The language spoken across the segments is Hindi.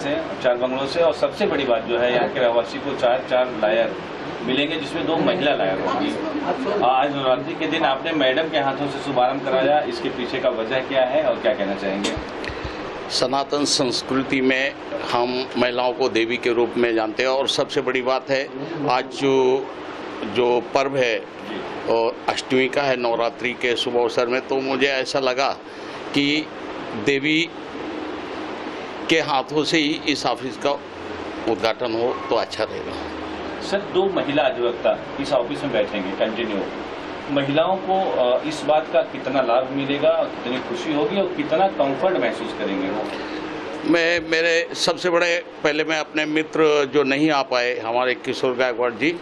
से, 4 बंगलों से, और सबसे बड़ी बात जो है यहाँ के रहवासी को 4 लायर मिलेंगे, जिसमें 2 महिला लायर होंगी। आज नवरात्रि के दिन आपने मैडम के हाथों से शुभारंभ कराया, इसके पीछे का वजह क्या है और क्या कहना चाहेंगे? सनातन संस्कृति में हम महिलाओं को देवी के रूप में जानते हैं, और सबसे बड़ी बात है आज जो पर्व है और अष्टमी का है, नवरात्रि के शुभ अवसर में, तो मुझे ऐसा लगा कि देवी के हाथों से ही इस ऑफिस का उद्घाटन हो तो अच्छा रहेगा। सर, 2 महिला अधिवक्ता इस ऑफिस में बैठेंगे कंटिन्यू, महिलाओं को इस बात का कितना लाभ मिलेगा, कितनी खुशी होगी और कितना कंफर्ट महसूस करेंगे वो? मेरे सबसे बड़े, पहले मैं अपने मित्र जो नहीं आ पाए, हमारे किशोर गायकवाड़ जी,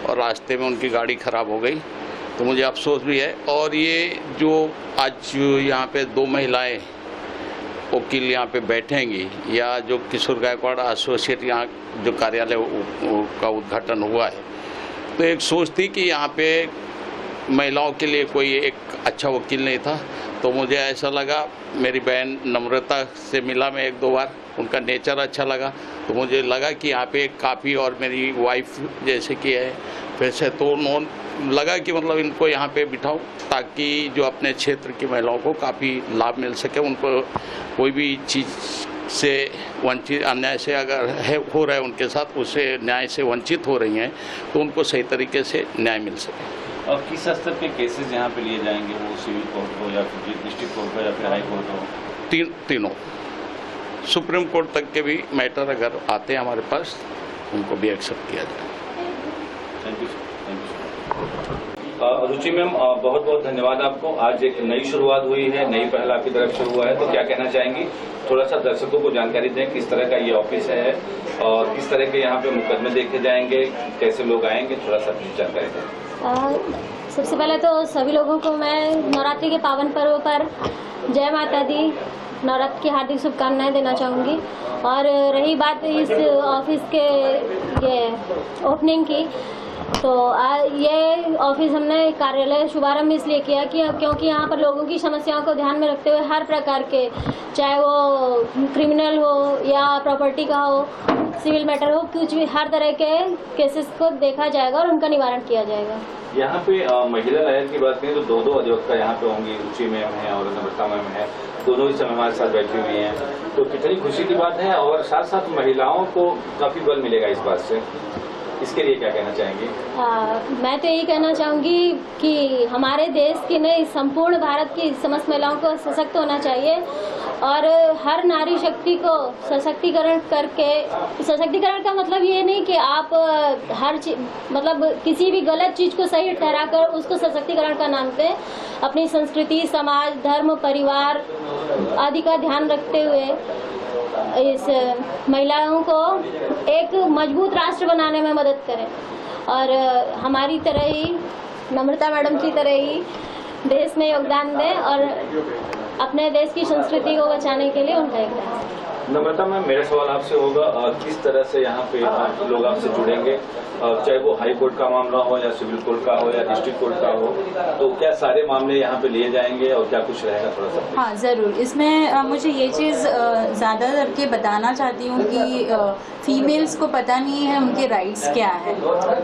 और रास्ते में उनकी गाड़ी खराब हो गई, तो मुझे अफसोस भी है। और ये जो आज यहाँ पे 2 महिलाएं वकील यहाँ पे बैठेंगी, या जो किशोर गायकवाड़ एसोसिएट यहाँ जो कार्यालय का उद्घाटन हुआ है, तो एक सोच थी कि यहाँ पे महिलाओं के लिए कोई एक अच्छा वकील नहीं था, तो मुझे ऐसा लगा, मेरी बहन नम्रता से मिला मैं 1-2 बार, उनका नेचर अच्छा लगा, तो मुझे लगा कि यहाँ पे काफ़ी, और मेरी वाइफ जैसे कि है वैसे, तो लगा कि मतलब इनको यहाँ पे बिठाऊं ताकि जो अपने क्षेत्र की महिलाओं को काफ़ी लाभ मिल सके, उनको कोई भी चीज़ से वंचित, अन्याय से अगर हो रहा है उनके साथ, उससे न्याय से वंचित हो रही हैं, तो उनको सही तरीके से न्याय मिल सके। और किस स्तर के केसेस यहाँ पे लिए जाएंगे, वो सिविल कोर्ट हो या फिर डिस्ट्रिक्ट कोर्ट हो या फिर हाई कोर्ट हो? तीनों सुप्रीम कोर्ट तक के भी मैटर अगर आते हैं हमारे पास, उनको भी एक्सेप्ट किया जाए। Thank you sir, thank you. Ruchi ma'am, बहुत बहुत धन्यवाद आपको। आज एक नई शुरुआत हुई है, नई पहल आपकी तरफ से हुआ है, तो क्या कहना चाहेंगी? थोड़ा सा दर्शकों को जानकारी दें, किस तरह का ये ऑफिस है और किस तरह के यहाँ पे मुकदमे देखे जाएंगे, कैसे लोग आएंगे, थोड़ा सा जानकारी दें। सबसे पहले तो सभी लोगों को मैं नवरात्रि के पावन पर्व पर जय माता दी, नवरात्र की हार्दिक शुभकामनाएं देना चाहूँगी। और रही बात इस ऑफिस के ये ओपनिंग की, तो ये ऑफिस हमने कार्यालय शुभारंभ इसलिए किया कि क्योंकि यहाँ पर लोगों की समस्याओं को ध्यान में रखते हुए हर प्रकार के, चाहे वो क्रिमिनल हो या प्रॉपर्टी का हो, सिविल मैटर हो, कुछ भी, हर तरह के केसेस को देखा जाएगा और उनका निवारण किया जाएगा। यहाँ पे महिला लायर की बात करें तो 2 अधिवक्ता यहाँ पे होंगी, रुचि मैम है और नम्रता मैम है, दोनों इस समय हमारे साथ बैठी हुई हैं, तो कितनी खुशी की बात है। और साथ साथ महिलाओं को काफी बल मिलेगा इस बात से, इसके लिए क्या कहना चाहेंगी? मैं तो यही कहना चाहूँगी कि हमारे देश की नहीं, संपूर्ण भारत की समस्त महिलाओं को सशक्त होना चाहिए, और हर नारी शक्ति को सशक्तिकरण करके, सशक्तिकरण का मतलब ये नहीं कि आप हर चीज, मतलब किसी भी गलत चीज़ को सही ठहराकर उसको सशक्तिकरण का नाम दें। अपनी संस्कृति, समाज, धर्म, परिवार आदि का ध्यान रखते हुए इस महिलाओं को एक मजबूत राष्ट्र बनाने में मदद करें, और हमारी तरह ही, नम्रता मैडम की तरह ही देश में योगदान दें और अपने देश की संस्कृति को बचाने के लिए उनका योगदान। नम्रता मैम, मेरा सवाल आपसे होगा, किस तरह से यहाँ पे लोग आपसे जुड़ेंगे, चाहे वो हाई कोर्ट का मामला हो या सिविल कोर्ट का हो या डिस्ट्रिक्ट कोर्ट का हो, तो क्या सारे मामले यहाँ पे लिए जाएंगे और क्या कुछ रहेगा थोड़ा सा? हाँ ज़रूर। इसमें मुझे ये चीज़ ज़्यादा करके बताना चाहती हूँ कि फीमेल्स को पता नहीं है उनके राइट्स क्या है।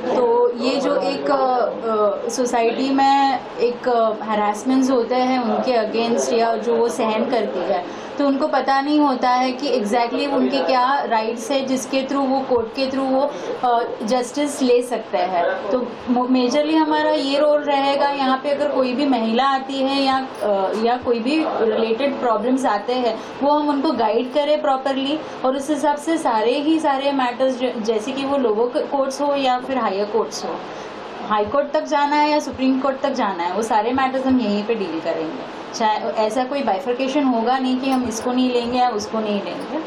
तो ये जो एक सोसाइटी में एक हरासमेंट्स होते हैं उनके अगेंस्ट, या जो वो सहन करती है, तो उनको पता नहीं होता है कि एग्जैक्टली उनके क्या राइट्स है, जिसके थ्रू वो कोर्ट के थ्रू वो जस्टिस ले सकते हैं। तो मेजरली हमारा ये रोल रहेगा, यहाँ पे अगर कोई भी महिला आती है या कोई भी रिलेटेड प्रॉब्लम्स आते हैं, वो हम उनको गाइड करें प्रॉपरली, और उस हिसाब से सारे मैटर्स, जैसे कि वो लोअर कोर्ट्स हो या फिर हायर कोर्ट्स हो, हाई कोर्ट तक जाना है या सुप्रीम कोर्ट तक जाना है, वो सारे मैटर्स हम यहीं पे डील करेंगे। चाहे ऐसा कोई बाइफर्केशन होगा नहीं कि हम इसको नहीं लेंगे या उसको नहीं लेंगे,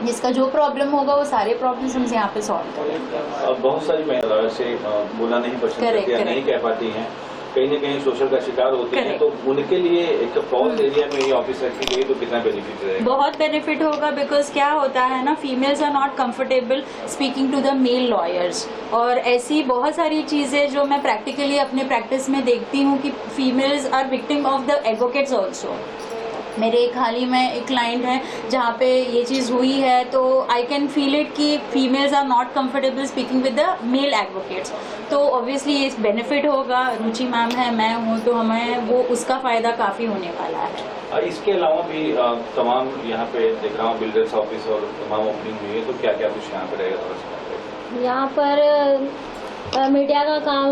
जिसका जो प्रॉब्लम होगा वो सारे प्रॉब्लम्स हम यहाँ पे सॉल्व करेंगे। बहुत सारी महिलाएं से बोलना नहीं पसंद करती हैं, नहीं कह पाती हैं, कहीं ना कहीं शोषण का शिकार होते हैं, तो उनके लिए एक फॉल्स एरिया में ये ऑफिस रखी गई, तो कितना बेनिफिट रहेगा? बहुत बेनिफिट होगा, बिकॉज क्या होता है ना, females are not comfortable speaking to the male lawyers, और ऐसी बहुत सारी चीज़ें जो मैं प्रैक्टिकली अपने प्रैक्टिस में देखती हूँ कि females are victim of the advocates also. मेरे एक हाल ही में एक क्लाइंट है जहाँ पे ये चीज़ हुई है, तो आई कैन फील इट कि females are not comfortable speaking with the male advocates. तो ऑब्वियसली ये बेनिफिट होगा, रुचि मैम है, मैं हूँ, तो हमें वो उसका फ़ायदा काफ़ी होने वाला है। इसके अलावा भी तमाम यहाँ पे देख रहा हूँ बिल्डर्स ऑफिस और तमाम ओपनिंग हुई है, तो क्या क्या कुछ यहाँ पे रहेगा थोड़ा सा? यहाँ पर मीडिया का काम,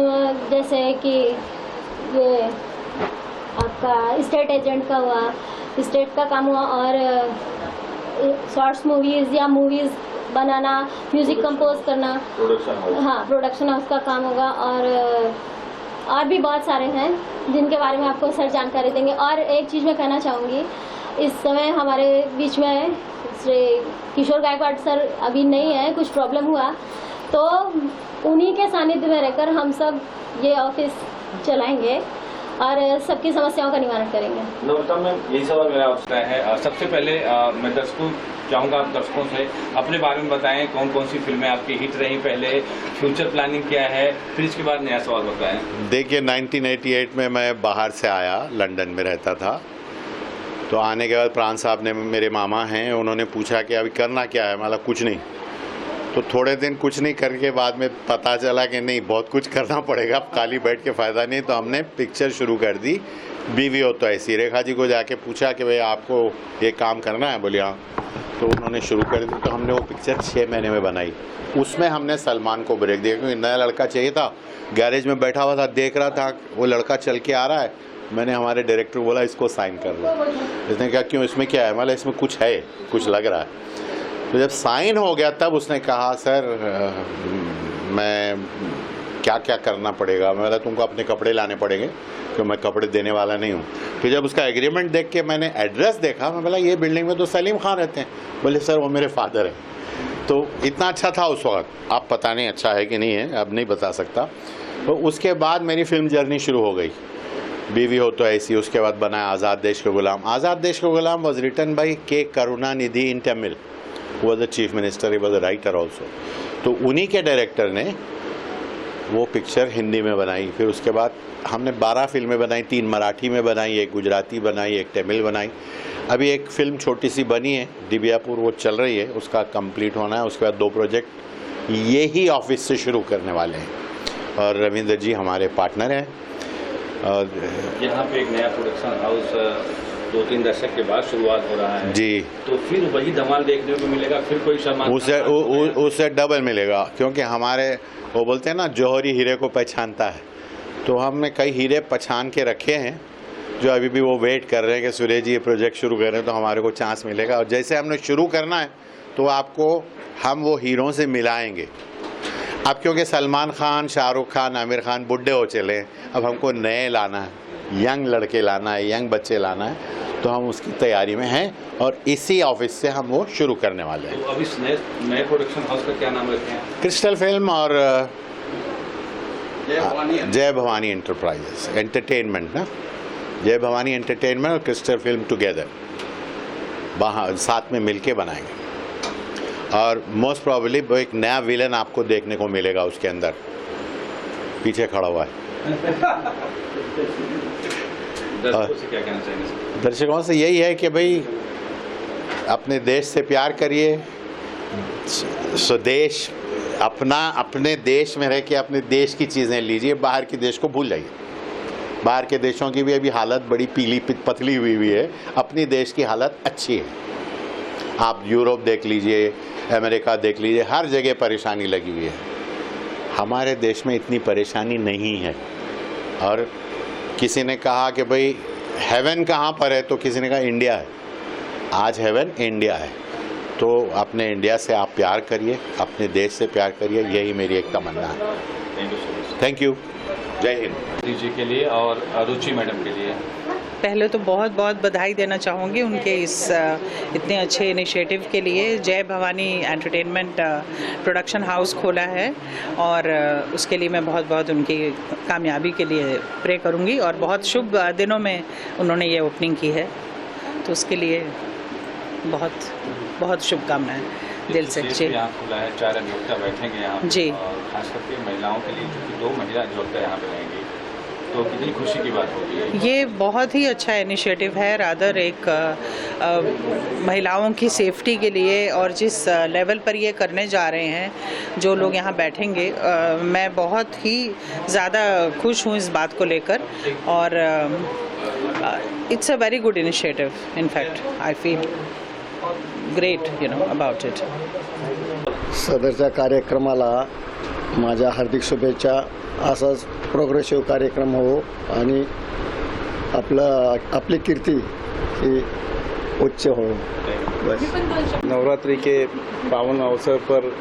जैसे कि ये आपका स्टेट एजेंट का हुआ, स्टेट का काम हुआ, और शॉर्ट्स मूवीज़ या मूवीज़ बनाना, म्यूज़िक कंपोज करना, हाँ प्रोडक्शन हाउस का काम होगा, और भी बहुत सारे हैं जिनके बारे में आपको सर जानकारी देंगे। और एक चीज़ मैं कहना चाहूँगी, इस समय हमारे बीच में श्री किशोर गायकवाड़ सर अभी नहीं है, कुछ प्रॉब्लम हुआ, तो उन्हीं के सानिध्य में रहकर हम सब ये ऑफिस चलाएंगे और सबकी समस्याओं का निवारण करेंगे। नम्रता मैम, यही सवाल मेरा आपसे है। सबसे पहले मैं चाहूँगा आप दर्शकों से अपने बारे में बताएं, कौन कौन सी फिल्में आपकी हिट रही पहले, फ्यूचर प्लानिंग क्या है, फिर इसके बाद नया सवाल बताएं। देखिए 1988 में मैं बाहर से आया, लंदन में रहता था, तो आने के बाद प्राण साहब ने, मेरे मामा हैं, उन्होंने पूछा कि अभी करना क्या है, मतलब कुछ नहीं। तो थोड़े दिन कुछ नहीं करके बाद में पता चला कि नहीं बहुत कुछ करना पड़ेगा, खाली बैठ के फ़ायदा नहीं, तो हमने पिक्चर शुरू कर दी, बीवी हो तो ऐसी। रेखा जी को जाके पूछा कि भाई आपको ये काम करना है, बोली हाँ, तो उन्होंने शुरू कर दी। तो हमने वो पिक्चर 6 महीने में बनाई। उसमें हमने सलमान को ब्रेक दिया, क्योंकि नया लड़का चाहिए था। गैरेज में बैठा हुआ था, देख रहा था वो लड़का चल के आ रहा है, मैंने हमारे डायरेक्टर को बोला इसको साइन कर लो। इसने कहा क्यों, इसमें क्या है, मतलब इसमें कुछ है, कुछ लग रहा है। तो जब साइन हो गया तब उसने कहा सर मैं क्या क्या करना पड़ेगा। मैं बोला तुमको अपने कपड़े लाने पड़ेंगे, क्योंकि मैं कपड़े देने वाला नहीं हूँ। फिर जब उसका एग्रीमेंट देख के मैंने एड्रेस देखा, मैं बोला ये बिल्डिंग में तो सलीम खान रहते हैं। बोले सर वो मेरे फादर हैं। तो इतना अच्छा था उस वक्त, अब पता नहीं अच्छा है कि नहीं है, अब नहीं बता सकता। तो उसके बाद मेरी फिल्म जर्नी शुरू हो गई, बीवी हो तो ऐसी। उसके बाद बनाया आज़ाद देश के गुलाम। आज़ाद देश के गुलाम was written by K Karunanidhi in Tamil, was the chief minister, he was a writer also. तो उन्हीं के डायरेक्टर ने वो पिक्चर हिंदी में बनाई। फिर उसके बाद हमने 12 फिल्में बनाई, 3 मराठी में बनाई, 1 गुजराती बनाई, 1 तमिल बनाई। अभी एक फ़िल्म छोटी सी बनी है दिव्यापुर, वो चल रही है, उसका कंप्लीट होना है। उसके बाद 2 प्रोजेक्ट ये ही ऑफिस से शुरू करने वाले हैं, और रविंद्र जी हमारे पार्टनर हैं। और यहाँ पे एक नया प्रोडक्शन हाउस 2-3 दशक के बाद शुरुआत हो रहा है जी, तो फिर वही धमाल देखने को मिलेगा, फिर कोई सलमान उससे डबल मिलेगा, क्योंकि हमारे वो बोलते हैं ना जौहरी हीरे को पहचानता है। तो हमने कई हीरे पहचान के रखे हैं जो अभी भी वो वेट कर रहे हैं कि सुरेश जी ये प्रोजेक्ट शुरू कर रहे हैं तो हमारे को चांस मिलेगा। और जैसे हमने शुरू करना है तो आपको हम वो हीरों से मिलाएंगे। अब क्योंकि सलमान खान, शाहरुख खान, आमिर खान बुढ़े हो चले हैं, अब हमको नए लाना है, यंग लड़के लाना है, यंग बच्चे लाना है, तो हम उसकी तैयारी में हैं और इसी ऑफिस से हम वो शुरू करने वाले हैं। तो अब इस नए प्रोडक्शन हाउस का क्या नाम रखे हैं? क्रिस्टल फिल्म और जय भवानी एंटरप्राइजेस एंटरटेनमेंट ना, जय भवानी एंटरटेनमेंट और क्रिस्टल फिल्म टुगेदर वहाँ साथ में मिलके बनाएंगे। और मोस्ट प्रॉब्ली वो एक नया विलन आपको देखने को मिलेगा उसके अंदर, पीछे खड़ा हुआ है। दर्शकों से क्या कहना चाहेंगे? दर्शकों से यही है कि भाई अपने देश से प्यार करिए, स्वदेश अपने देश में रह के अपने देश की चीज़ें लीजिए, बाहर के देश को भूल जाइए। बाहर के देशों की भी अभी हालत बड़ी पीली पतली हुई है, अपनी देश की हालत अच्छी है। आप यूरोप देख लीजिए, अमेरिका देख लीजिए, हर जगह परेशानी लगी हुई है। हमारे देश में इतनी परेशानी नहीं है। और किसी ने कहा कि भाई हेवन कहाँ पर है, तो किसी ने कहा इंडिया है। आज हेवन इंडिया है। तो अपने इंडिया से आप प्यार करिए, अपने देश से प्यार करिए, यही मेरी एक तमन्ना है। Thank you. जय हिंद जी के लिए और रुचि मैडम के लिए पहले तो बहुत बहुत बधाई देना चाहूँगी उनके इस इतने अच्छे इनिशिएटिव के लिए। जय भवानी एंटरटेनमेंट प्रोडक्शन हाउस खोला है और उसके लिए मैं बहुत बहुत उनकी कामयाबी के लिए प्रे करूँगी। और बहुत शुभ दिनों में उन्होंने ये ओपनिंग की है, तो उसके लिए बहुत बहुत शुभकामनाएं दिल से। जी, यहाँ खुला है, 4 अधिवक्ता बैठेंगे यहाँ जी, और खास करके महिलाओं के लिए, क्योंकि 2 महिला अधिवक्ता यहाँ पे रहेंगी, तो कितनी खुशी की बात होगी। ये बहुत ही अच्छा इनिशिएटिव है, रादर एक महिलाओं की सेफ्टी के लिए, और जिस लेवल पर ये करने जा रहे हैं, जो लोग यहाँ बैठेंगे, मैं बहुत ही ज़्यादा खुश हूँ इस बात को लेकर, और it's a very good initiative. In fact I feel great about it. सदरच्या कार्यक्रमाला माझ्या हार्दिक शुभेच्छा. असाच प्रोग्रेसिव्ह कार्यक्रम हो आणि आपली कीर्ती ही उच्च हो. बस. नवरात्रि के पावन अवसर पर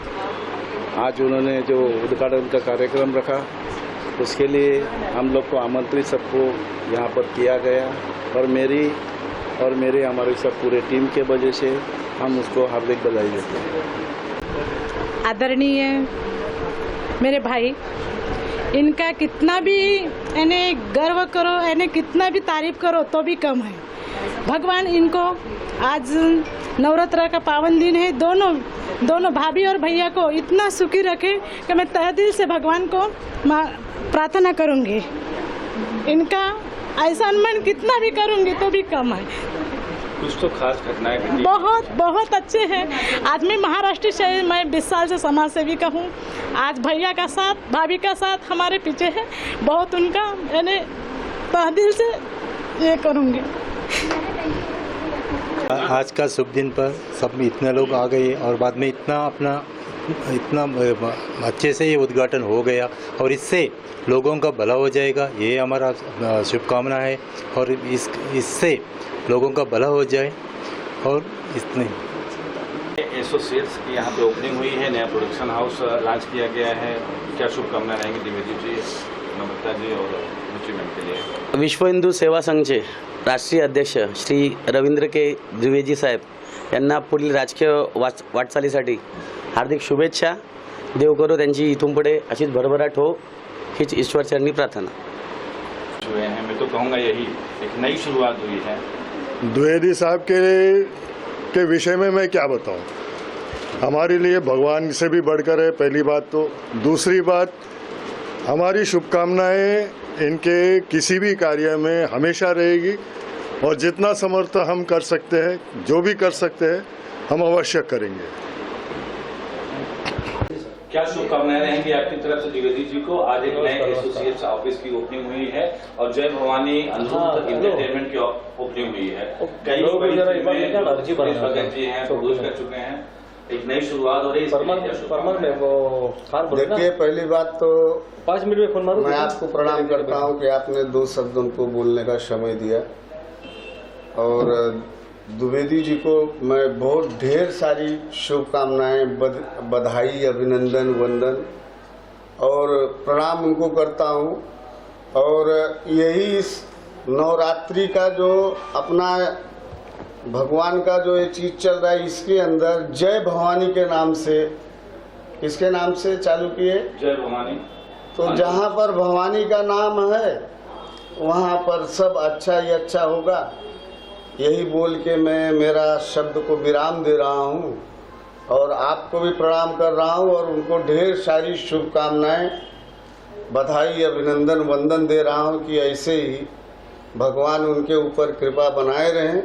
आज उन्होंने जो उद्घाटन का कार्यक्रम रखा, उसके लिए हम लोग को आमंत्रित सबको यहाँ पर किया गया, और मेरे हमारे सब पूरे टीम के वजह से हम उसको हार्दिक बधाई देते हैं. आदरणीय मेरे भाई, इनका कितना भी यानी गर्व करो, यानी कितना भी तारीफ करो तो भी कम है. भगवान इनको आज नवरात्र का पावन दिन है, दोनों भाभी और भैया को इतना सुखी रखे कि मैं तहे दिल से भगवान को प्रार्थना करूंगी. इनका ऐसा मन कितना भी करूंगी तो भी कम है. कुछ तो खास घटनाएं बहुत अच्छे हैं. आज मैं महाराष्ट्र से, मैं 20 साल से समाज सेविका हूँ. आज भैया का साथ, भाभी का साथ हमारे पीछे है. बहुत उनका यानी तहे दिल से ये करूँगी. आज का शुभ दिन पर सब में इतने लोग आ गए, और बाद में इतना अच्छे से ये उद्घाटन हो गया, और इससे लोगों का भला हो जाएगा, ये हमारा शुभकामना है. और इससे लोगों का भला हो जाए. और इतने एसोसिएट्स की यहाँ पे ओपनिंग हुई है, नया प्रोडक्शन हाउस लॉन्च किया गया है. क्या शुभकामनाएं रहेंगी द्विवेदी जी, नम्रता जी और रुचि मैम के लिए? विश्व हिंदू सेवा संघचे राष्ट्रीय अध्यक्ष श्री रवींद्र के द्विवेदी साहेब यांना पुढील राजकीय वाटचालीसाठी हार्दिक शुभेच्छा. देव करो त्यांची इथून पुढे अशीच भरभराट हो, हीच ईश्वरचरणी प्रार्थना. हुए हैं, मैं तो कहूँगा यही एक नई शुरुआत हुई है. द्विवेदी साहब के विषय में मैं क्या बताऊं. हमारे लिए भगवान से भी बढ़कर है, पहली बात तो. दूसरी बात, हमारी शुभकामनाएं इनके किसी भी कार्य में हमेशा रहेगी, और जितना समर्थ हम कर सकते हैं, जो भी कर सकते हैं, हम अवश्य करेंगे. क्या शुभकामनाएं रहेंगी आपकी तरफ से द्विवेदी जी को? आज एक नए एसोसिएट्स ऑफिस की ओपनिंग हुई है, और जय भवानी अनिरुद्ध एंटरटेनमेंट की ओपनिंग हुई है. कई बड़ी फिल्में भगत जी हैं, प्रोड्यूस कर चुके हैं. एक नई शुरुआत हो रही है. देखिए, पहली बात तो 5 मिनट में फोन मारो. मैं आपको प्रणाम करता हूं कि आपने 2 शब्द उनको बोलने का समय दिया. और द्विवेदी जी को मैं बहुत ढेर सारी शुभकामनाएं, बधाई, अभिनंदन, वंदन और प्रणाम उनको करता हूं. और यही इस नवरात्रि का जो अपना भगवान का जो ये चीज चल रहा है, इसके अंदर जय भवानी के नाम से, किसके नाम से चालू किए? जय भवानी. तो जहाँ पर भवानी का नाम है, वहाँ पर सब अच्छा ही अच्छा होगा. यही बोल के मैं मेरा शब्द को विराम दे रहा हूँ, और आपको भी प्रणाम कर रहा हूँ, और उनको ढेर सारी शुभकामनाएं, बधाई, अभिनंदन, वंदन दे रहा हूँ कि ऐसे ही भगवान उनके ऊपर कृपा बनाए रहें,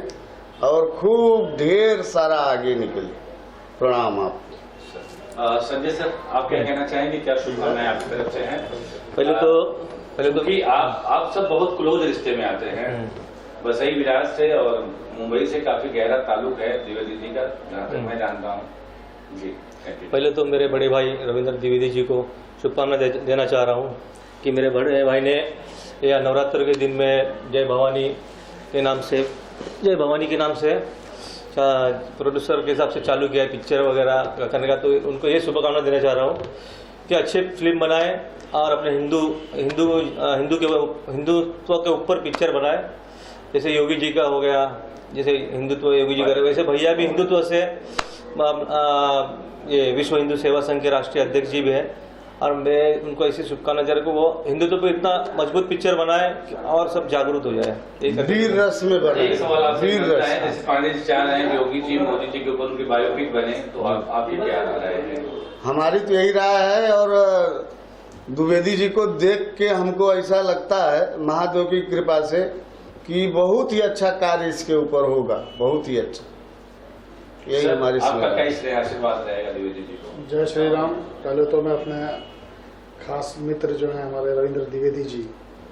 और खूब ढेर सारा आगे निकले. प्रणाम आपको. संजय सर, आप क्या कहना चाहेंगे? क्या शुभकामनाएं आपकी तरफ से हैं? पहले तो कि आप सब बहुत क्लोज रिश्ते में आते हैं. वसई विराज से और मुंबई से काफी गहरा ताल्लुक है द्विवेदी जी का, जहाँ तक मैं जानता हूँ. जी, पहले तो मेरे बड़े भाई रविंद्र द्विवेदी जी को शुभकामना देना चाह रहा हूँ कि मेरे बड़े भाई ने या नवरात्र के दिन में जय भवानी के नाम से प्रोड्यूसर के हिसाब से चालू किया पिक्चर वगैरह करने का. तो उनको ये शुभकामना देना चाह रहा हूँ कि अच्छे फिल्म बनाए, और अपने हिंदुत्व के ऊपर पिक्चर बनाए. जैसे योगी जी का हो गया, जैसे हिंदुत्व योगी जी का, वैसे भैया भी हिंदुत्व से ये विश्व हिंदू सेवा संघ के राष्ट्रीय अध्यक्ष जी भी हैं. और मैं उनको ऐसी शुभकामना दे रहा हूँ, वो हिंदुत्व पे इतना मजबूत पिक्चर बनाए और सब जागरूक हो जाए. वीर रस में बने. एक सवाल आपसे पूछना है, जैसे पांडे जी चाह रहे हैं कि योगी जी, मोदी जी के ऊपर उनकी बायोपिक बने, तो आप ये क्या राय है? हमारी तो यही राय है, और द्विवेदी जी को देख के हमको ऐसा लगता है महादेव की कृपा से कि बहुत ही अच्छा कार्य इसके ऊपर होगा, बहुत ही अच्छा। यही सर, हमारी आपका क्या इसलिए आशीर्वाद रहेगा द्विवेदी जी को? जय श्री राम। पहले तो मैं अपने खास मित्र जो हैं हमारे रविंद्र द्विवेदी जी,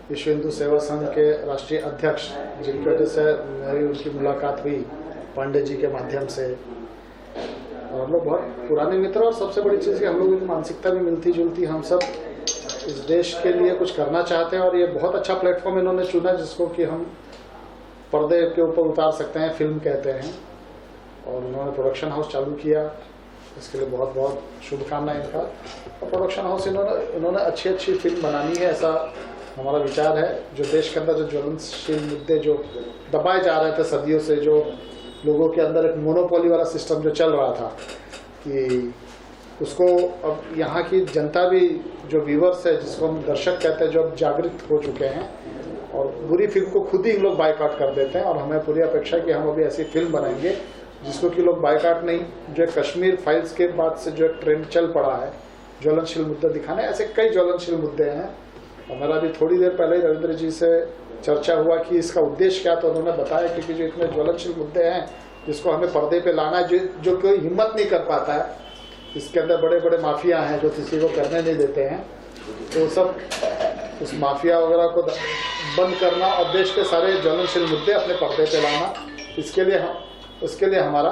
विश्व हिंदू सेवा संघ के राष्ट्रीय अध्यक्ष, जिनकी वजह से मेरी उनकी मुलाकात हुई पांडे जी के माध्यम से, और हम लोग बहुत पुराने मित्र। और सबसे बड़ी चीज़ कि हम लोगों की मानसिकता भी मिलती जुलती, हम सब इस देश के लिए कुछ करना चाहते हैं। और ये बहुत अच्छा प्लेटफॉर्म इन्होंने चुना जिसको कि हम पर्दे के ऊपर उतार सकते हैं, फिल्म कहते हैं। और उन्होंने प्रोडक्शन हाउस चालू किया, इसके लिए बहुत बहुत शुभकामनाएं इनका। और प्रोडक्शन हाउस इन्होंने अच्छी अच्छी फिल्म बनानी है, ऐसा हमारा विचार है। जो देश के अंदर जो ज्वलनशील मुद्दे जो दबाए जा रहे थे सदियों से, जो लोगों के अंदर एक मोनोपोली वाला सिस्टम जो चल रहा था, कि उसको अब यहाँ की जनता भी, जो व्यूवर्स है जिसको हम दर्शक कहते हैं, जो अब जागृत हो चुके हैं और बुरी फिल्म को खुद ही इन लोग बायकॉट कर देते हैं। और हमें पूरी अपेक्षा है कि हम अभी ऐसी फिल्म बनाएंगे जिसको कि लोग बायकॉट नहीं, जो कश्मीर फाइल्स के बाद से जो एक ट्रेंड चल पड़ा है ज्वलनशील मुद्दे दिखाने, ऐसे कई ज्वलनशील मुद्दे हैं। और मेरा भी थोड़ी देर पहले ही रविंद्र जी से चर्चा हुआ कि इसका उद्देश्य क्या, तो उन्होंने बताया कि जो इतने ज्वलनशील मुद्दे हैं जिसको हमें पर्दे पे लाना है, जो कोई हिम्मत नहीं कर पाता है। इसके अंदर बड़े बड़े माफिया हैं जो किसी को करने नहीं देते हैं, तो सब उस माफिया वगैरह को बंद करना और देश के सारे ज्वलनशील मुद्दे अपने पर्दे पे लाना, उसके लिए हमारा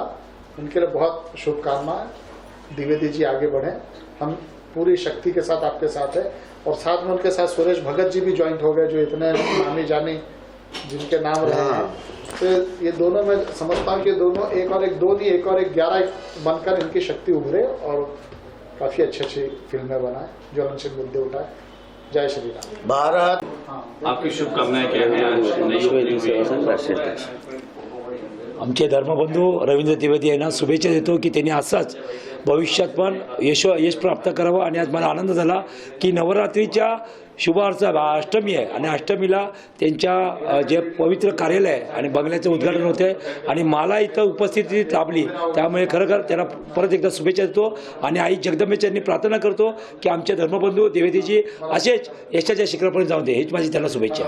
उनके लिए बहुत शुभकामनाएं। द्विवेदी जी आगे बढ़ें, हम पूरी शक्ति के साथ आपके साथ है। और साथ में उनके साथ सुरेश भगत जी भी ज्वाइंट हो गए, जो इतने नामी जानी जिनके नाम रहे हैं। तो ये दोनों मैं समझता हूँ कि दोनों एक और एक 2 नहीं, एक और एक 11 बनकर इनकी शक्ति उभरे और काफ़ी अच्छी अच्छी फिल्में बनाए, ज्वलनशील मुद्दे उठाए। जय श्री राम। भारत। आपकी शुभकामनाएं क्या है आज नई ओपनिंग हुई? आमचे धर्मबंधू रवींद्र द्विवेदी यांना शुभेच्छा देतो की त्यांनी असंच भविष्यात पण यश प्राप्त करावं। आणि आज मला आनंद झाला की नवरात्रीच्या शुभ अष्टमी आहे आणि अष्टमीला त्यांच्या जे पवित्र कार्यालय आहे आणि बंगल्याचं उद्घाटन होते आणि मला इथं उपस्थिती लाभली, त्यामुळे खरोखर त्यांना परत एकदा शुभेच्छा देतो आणि आई जगदंबेच्यांनी प्रार्थना करतो की आमचे धर्मबंधू द्विवेदीजी असेच यशाच्या शिखरापर्यंत जाऊ दे, हीच माझी त्यांना शुभेच्छा.